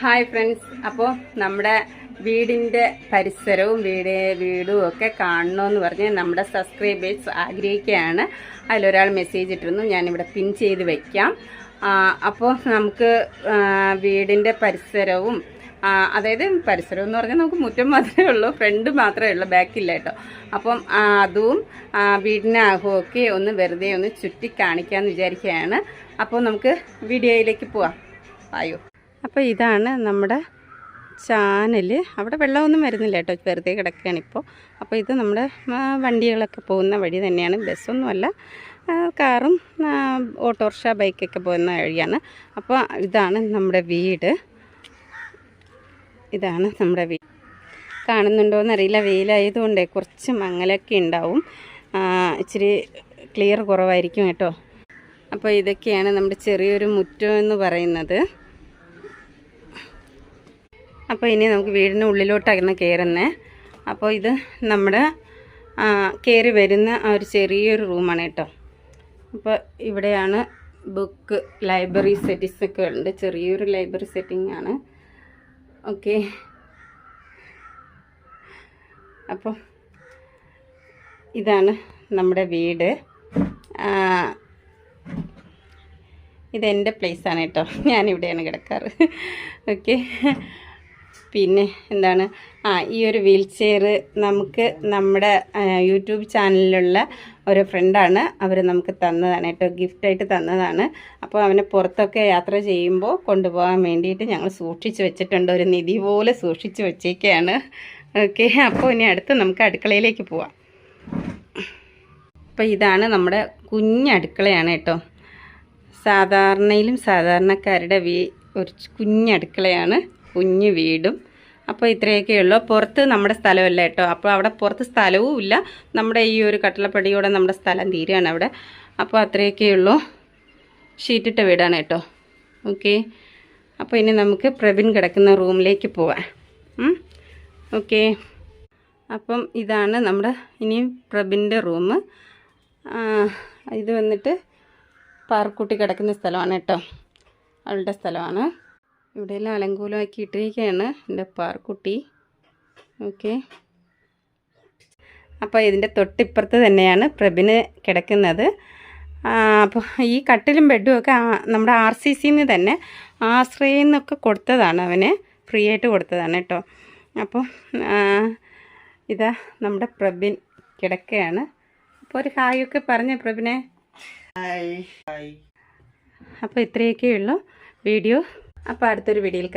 Hi friends, അപ്പോൾ നമ്മുടെ വീടിൻ്റെ പരിസരവും വീടും ഒക്കെ കാണണമെന്ന് പറഞ്ഞ് നമ്മുടെ സബ്സ്ക്രൈബേഴ്സ് ആഗ്രഹിക്കുകയാണ്. അതിലൊരാൾ മെസ്സേജ് ഇട്ടിരുന്നു, ഞാനിവിടെ പിൻ ചെയ്ത് വയ്ക്കാം. അപ്പോൾ നമുക്ക് വീടിൻ്റെ പരിസരവും, അതായത് പരിസരം എന്ന് പറഞ്ഞാൽ നമുക്ക് മുറ്റം മാത്രമേ ഉള്ളൂ, ഫ്രണ്ട് മാത്രമേ ഉള്ളൂ, ബാക്കില്ല കേട്ടോ. അപ്പം അതും വീടിനകമൊക്കെ ഒന്ന് വെറുതെ ഒന്ന് ചുറ്റി കാണിക്കാമെന്ന് വിചാരിക്കുകയാണ്. അപ്പോൾ നമുക്ക് വീഡിയോയിലേക്ക് പോവാം. ആയോ. അപ്പോൾ ഇതാണ് നമ്മുടെ ചാനൽ. അവിടെ വെള്ളമൊന്നും വരുന്നില്ല കേട്ടോ, വെറുതെ കിടക്കുകയാണിപ്പോൾ. അപ്പോൾ ഇത് നമ്മുടെ വണ്ടികളൊക്കെ പോകുന്ന വഴി തന്നെയാണ്, ബസ്സൊന്നുമല്ല, കാറും ഓട്ടോറിക്ഷ ബൈക്കൊക്കെ പോകുന്ന വഴിയാണ്. അപ്പോൾ ഇതാണ് നമ്മുടെ വീട്. ഇതാണ് നമ്മുടെ വീട്. കാണുന്നുണ്ടോയെന്നറിയില്ല, വെയിലായതുകൊണ്ടേ കുറച്ച് മങ്ങലൊക്കെ ഉണ്ടാവും, ഇച്ചിരി ക്ലിയർ കുറവായിരിക്കും കേട്ടോ. അപ്പോൾ ഇതൊക്കെയാണ് നമ്മുടെ ചെറിയൊരു മുറ്റം എന്ന് പറയുന്നത്. അപ്പോൾ ഇനി നമുക്ക് വീടിന് ഉള്ളിലോട്ടാണ് കയറുന്നത്. അപ്പോൾ ഇത് നമ്മുടെ കയറി വരുന്ന ഒരു ചെറിയൊരു റൂമാണ് കേട്ടോ. അപ്പോൾ ഇവിടെയാണ് ബുക്ക് ലൈബ്രറി സെറ്റിങ്സൊക്കെ ഉണ്ട്, ചെറിയൊരു ലൈബ്രറി സെറ്റിംഗ് ആണ്. ഓക്കെ, അപ്പോൾ ഇതാണ് നമ്മുടെ വീട്. ഇതെൻ്റെ പ്ലേസാണ് കേട്ടോ, ഞാനിവിടെയാണ് കിടക്കാറ്. ഓക്കെ, പിന്നെ എന്താണ്, ഈ ഒരു വീൽ ചെയർ നമുക്ക് നമ്മുടെ യൂട്യൂബ് ചാനലിലുള്ള ഒരു ഫ്രണ്ടാണ്, അവർ നമുക്ക് തന്നതാണ് കേട്ടോ, ഗിഫ്റ്റായിട്ട് തന്നതാണ്. അപ്പോൾ അവനെ പുറത്തൊക്കെ യാത്ര ചെയ്യുമ്പോൾ കൊണ്ടുപോകാൻ വേണ്ടിയിട്ട് ഞങ്ങൾ സൂക്ഷിച്ച് വെച്ചിട്ടുണ്ട്, ഒരു നിധി പോലെ സൂക്ഷിച്ച് വെച്ചേക്കാണ്. ഓക്കെ, അപ്പോൾ ഇനി അടുത്ത് നമുക്ക് അടുക്കളയിലേക്ക് പോവാം. അപ്പോൾ ഇതാണ് നമ്മുടെ കുഞ്ഞടുക്കളയാണ് കേട്ടോ. സാധാരണക്കാരുടെ ഒരു കുഞ്ഞടുക്കളയാണ്, കുഞ്ഞു വീടും. അപ്പോൾ ഇത്രയൊക്കെയുള്ളൂ. പുറത്ത് നമ്മുടെ സ്ഥലമല്ല കേട്ടോ, അപ്പോൾ അവിടെ പുറത്ത് സ്ഥലവും ഇല്ല, നമ്മുടെ ഈ ഒരു കട്ടളപ്പടിയോടെ നമ്മുടെ സ്ഥലം തീരുകയാണ് അവിടെ. അപ്പോൾ അത്രയൊക്കെയുള്ളൂ, ഷീറ്റിട്ട വീടാണ് കേട്ടോ. ഓക്കെ, അപ്പോൾ ഇനി നമുക്ക് പ്രബിൻ കിടക്കുന്ന റൂമിലേക്ക് പോവാം. ഓക്കെ, അപ്പം ഇതാണ് നമ്മുടെ ഇനി പ്രബിൻ്റെ റൂം. ഇത് വന്നിട്ട് പാർക്കുട്ടി കിടക്കുന്ന സ്ഥലമാണ് കേട്ടോ, അവളുടെ സ്ഥലമാണ്. ഇവിടെയെല്ലാം അലങ്കൂലമാക്കി ഇട്ടിരിക്കുകയാണ് എൻ്റെ പാർക്കുട്ടി. ഓക്കെ, അപ്പോൾ ഇതിൻ്റെ തൊട്ടിപ്പുറത്ത് തന്നെയാണ് പ്രബിന് കിടക്കുന്നത്. അപ്പോൾ ഈ കട്ടിലും ബെഡും ഒക്കെ നമ്മുടെ RCCന്ന് തന്നെ ആശ്രയിൽ നിന്നൊക്കെ കൊടുത്തതാണ്, അവന് ഫ്രീ ആയിട്ട് കൊടുത്തതാണ് കേട്ടോ. അപ്പോൾ ഇതാ നമ്മുടെ പ്രബിൻ കിടക്കുകയാണ്. അപ്പോൾ ഒരു ഹായൊക്കെ പറഞ്ഞ പ്രബിനെ. അപ്പോൾ ഇത്രയൊക്കെയുള്ളൂ വീഡിയോ. അപ്പോൾ അടുത്തൊരു വീഡിയോയിൽ